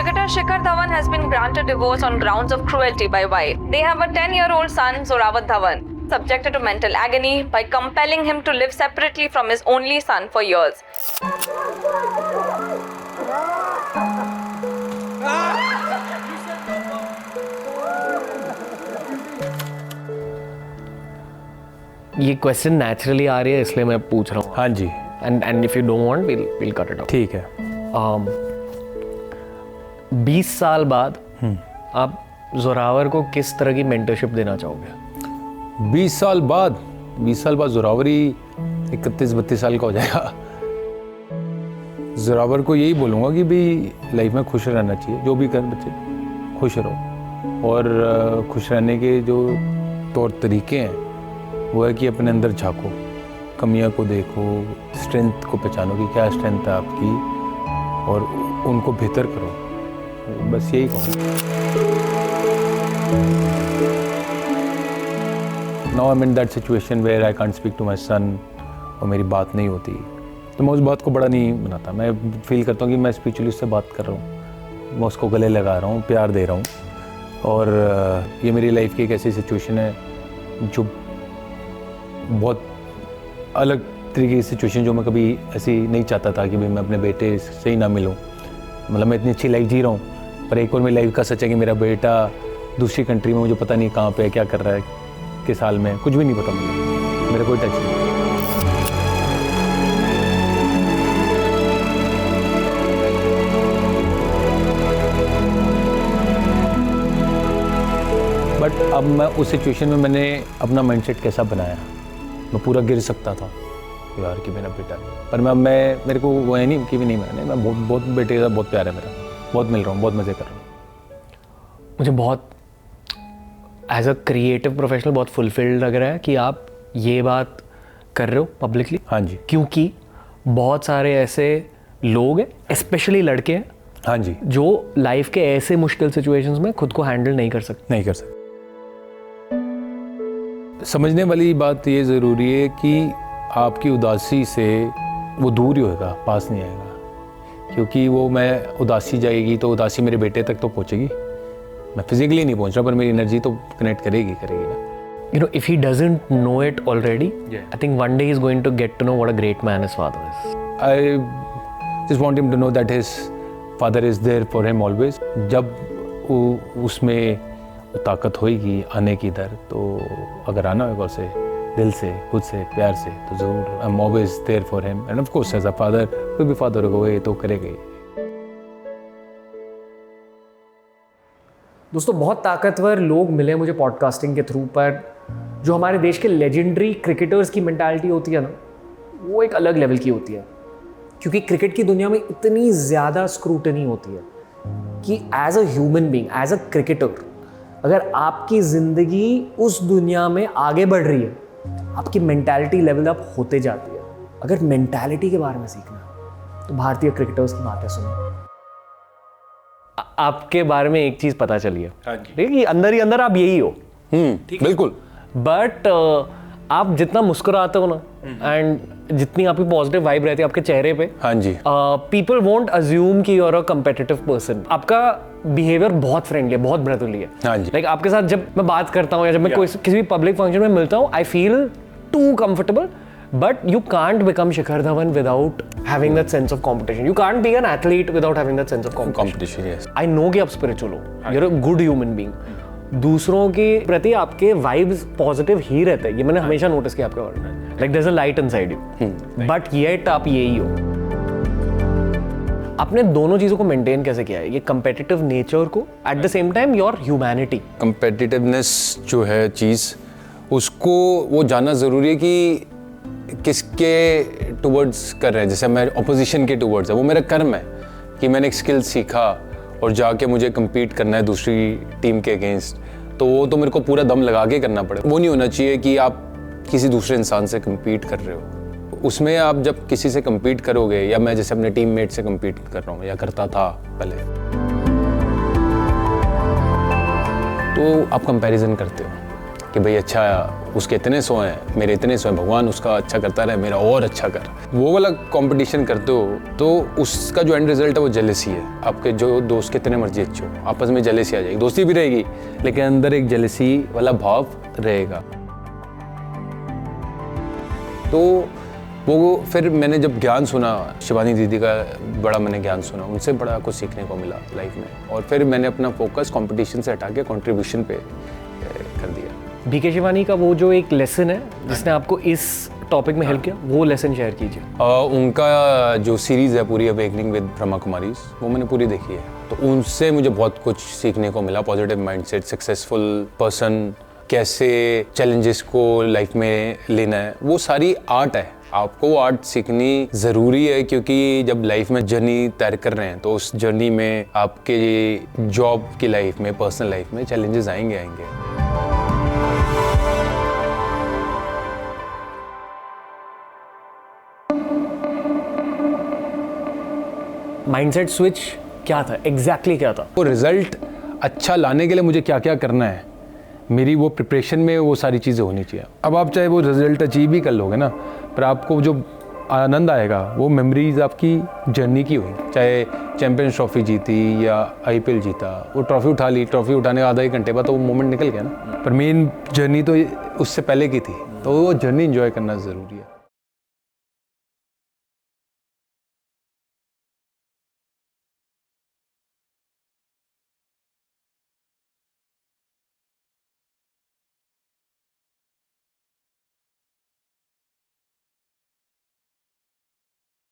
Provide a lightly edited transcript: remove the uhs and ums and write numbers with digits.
Cricketer Shikhar Dhawan has been granted divorce on grounds of cruelty by wife. They have a 10-year-old son, Zorawat Dhawan, subjected to mental agony by compelling him to live separately from his only son for years. ये question naturally आ रही है इसलिए मैं पूछ रहा हूँ. हाँ जी. And if you don't want we'll cut it out. ठीक है. 20 साल बाद आप जोरावर को किस तरह की मेंटरशिप देना चाहोगे? 20 साल बाद जोरावर ही 31-32 साल का हो जाएगा. जोरावर को यही बोलूँगा कि भाई लाइफ में खुश रहना चाहिए. जो भी कर बच्चे खुश रहो, और खुश रहने के जो तौर तरीके हैं वो है कि अपने अंदर झांको, कमियां को देखो, स्ट्रेंथ को पहचानो कि क्या स्ट्रेंथ है आपकी, और उनको बेहतर करो. बस यही कहूँ. Now I am in that situation where I can't speak to my son, और मेरी बात नहीं होती, तो मैं उस बात को बड़ा नहीं बनाता. मैं फील करता हूँ कि मैं स्पिरिचुअली उससे बात कर रहा हूँ, मैं उसको गले लगा रहा हूँ, प्यार दे रहा हूँ. और ये मेरी लाइफ की एक ऐसी सिचुएशन है जो बहुत अलग तरीके की सिचुएशन, जो मैं कभी ऐसी नहीं चाहता था कि भाई मैं अपने बेटे से ही ना मिलूं. मतलब मैं इतनी अच्छी लाइफ जी रहा हूँ, पर एक और मेरी लाइफ का सच है कि मेरा बेटा दूसरी कंट्री में, मुझे पता नहीं कहाँ पे है, क्या कर रहा है, किस साल में, कुछ भी नहीं पता मुझे. मेरा कोई टच नहीं. बट अब मैं उस सिचुएशन में मैंने अपना माइंडसेट कैसा बनाया. मैं पूरा गिर सकता था यार कि मेरा बेटा, पर मेरे को वो है नहीं कि भी नहीं, मैं बहुत बेटे का बहुत प्यार है मेरा, बहुत मिल रहा हूँ, बहुत मज़े कर रहा हूँ. मुझे बहुत एज अ क्रिएटिव प्रोफेशनल बहुत फुलफिल्ड लग रहा है कि आप ये बात कर रहे हो पब्लिकली. हाँ जी. क्योंकि बहुत सारे ऐसे लोग हैं, स्पेशली लड़के हैं, हाँ जी, जो लाइफ के ऐसे मुश्किल सिचुएशंस में खुद को हैंडल नहीं कर सकते. समझने वाली बात ये ज़रूरी है कि आपकी उदासी से वो दूर ही होगा, पास नहीं आएगा. क्योंकि वो मैं उदासी जाएगी तो उदासी मेरे बेटे तक तो पहुंचेगी. मैं फिजिकली नहीं पहुंच रहा, पर मेरी एनर्जी तो कनेक्ट करेगी ना. You know, if he doesn't know it already, I think one day he's going to get to know what a great man his father is. I just want him to know that his father is there for him always. जब उसमें ताकत होगी आने की इधर, तो अगर आना होगा उसे दिल से, खुद से, प्यार से, तो ज़रूर. I am always there for him, and of course as a father, कोई भी फादर होगा वो ये तो करेगा ही. दोस्तों, बहुत ताकतवर लोग मिले मुझे पॉडकास्टिंग के थ्रू, पर जो हमारे देश के लेजेंडरी क्रिकेटर्स की मेंटालिटी होती है ना, वो एक अलग लेवल की होती है. क्योंकि क्रिकेट की दुनिया में इतनी ज़्यादा स्क्रूटनी होती है कि as a human being, as a cricketer, अगर आपकी ज़िंदगी उस दुनिया में आगे बढ़ रही है, आपकी मेंटालिटी लेवल अप होते जाती है. अगर मेंटालिटी के बारे में सीखना है तो भारतीय क्रिकेटर्स की बातें सुनो. आपके बारे में एक चीज़ पता चली है, ठीक है, कि अंदर ही अंदर आप यही हो. बिल्कुल. बट आप जितना मुस्कुराते हो ना, एंड जितनी आपकी पॉजिटिव वाइब रहती है आपके चेहरे पे, हाँ जी, पीपल वोंट अज्यूम कि you are a competitive person. आपका बिहेवियर बहुत फ्रेंडली है, बहुत ब्रदरली है. हाँ जी. लाइक आपके साथ जब मैं बात करता हूँ या जब मैं किसी भी पब्लिक फंक्शन में मिलता हूँ, I feel too comfortable. But you can't become Shikhar Dhawan without having that sense of competition. You can't be an athlete without having that sense of competition. Yes. I know कि आप spiritual हो, you're a good human being. दूसरों के प्रति आपके vibes positive ही रहते हैं, ये मैंने हमेशा नोटिस किया आपके बारे में. Like there is a light inside you, but yet आप यही हो. आपने दोनों चीजों को मेंटेन कैसे किया है, ये कम्पिटिटिव नेचर को, at the same time your humanity. Competitiveness जो है चीज़, उसको वो जानना ज़रूरी है कि किसके टुवर्ड्स कर रहे हैं. जैसे मैं ऑपोजिशन के टुवर्ड्स है, वो मेरा कर्म है कि मैंने एक स्किल सीखा और जाके मुझे compete करना है दूसरी टीम के अगेंस्ट, तो वो तो मेरे को पूरा दम लगा के करना पड़ेगा. वो नहीं होना चाहिए कि आप किसी दूसरे इंसान से compete कर रहे हो. उसमें आप जब किसी से compete करोगे, या मैं जैसे अपने टीममेट से compete कर रहा हूँ या करता था पहले, तो आप कंपैरिजन करते हो. कि भाई अच्छा उसके इतने 100 हैं, मेरे इतने 100 हैं, भगवान उसका अच्छा करता रहे, मेरा और अच्छा कर। वो वाला कंपटीशन करते हो तो उसका जो एंड रिजल्ट है वो जेलसी है। आपके जो दोस्त कितने मर्जी अच्छे हो, आपस में जेलसी आ जाएगी, दोस्ती भी रहेगी लेकिन अंदर एक जेलसी वाला भाव रहेगा। तो वो फिर मैंने जब ज्ञान सुना, शिवानी दीदी का बड़ा मैंने ज्ञान सुना, उनसे बड़ा कुछ सीखने को मिला लाइफ में। और फिर मैंने अपना फोकस कंपटीशन से हटा के कंट्रीब्यूशन पे कर दिया। बीके शिवानी का वो जो एक लेसन है जिसने आपको इस टॉपिक में हेल्प किया, वो लेसन शेयर कीजिए। उनका जो सीरीज़ है पूरी अवेकनिंग विद ब्रह्मा कुमारीज, वो मैंने पूरी देखी है। तो उनसे मुझे बहुत कुछ सीखने को मिला। पॉजिटिव माइंडसेट, सक्सेसफुल पर्सन कैसे चैलेंजेस को लाइफ में लेना है, वो सारी आर्ट है। आपको वो आर्ट सीखनी ज़रूरी है क्योंकि जब लाइफ में जर्नी तय कर रहे हैं तो उस जर्नी में आपके जॉब की लाइफ में, पर्सनल लाइफ में चैलेंजेस आएंगे। माइंडसेट स्विच क्या था, एग्जैक्टली क्या था? वो रिजल्ट अच्छा लाने के लिए मुझे क्या क्या करना है, मेरी वो प्रिपरेशन में वो सारी चीज़ें होनी चाहिए। अब आप चाहे वो रिजल्ट अचीव ही कर लोगे ना, पर आपको जो आनंद आएगा वो मेमोरीज आपकी जर्नी की हुई। चाहे चैंपियंस ट्रॉफी जीती या IPL जीता, वो ट्रॉफी उठा ली, ट्रॉफी उठाने के आधा एक घंटे बाद तो वो मोमेंट निकल गया ना। पर मेन जर्नी तो उससे पहले की थी, तो वो जर्नी एंजॉय करना ज़रूरी है।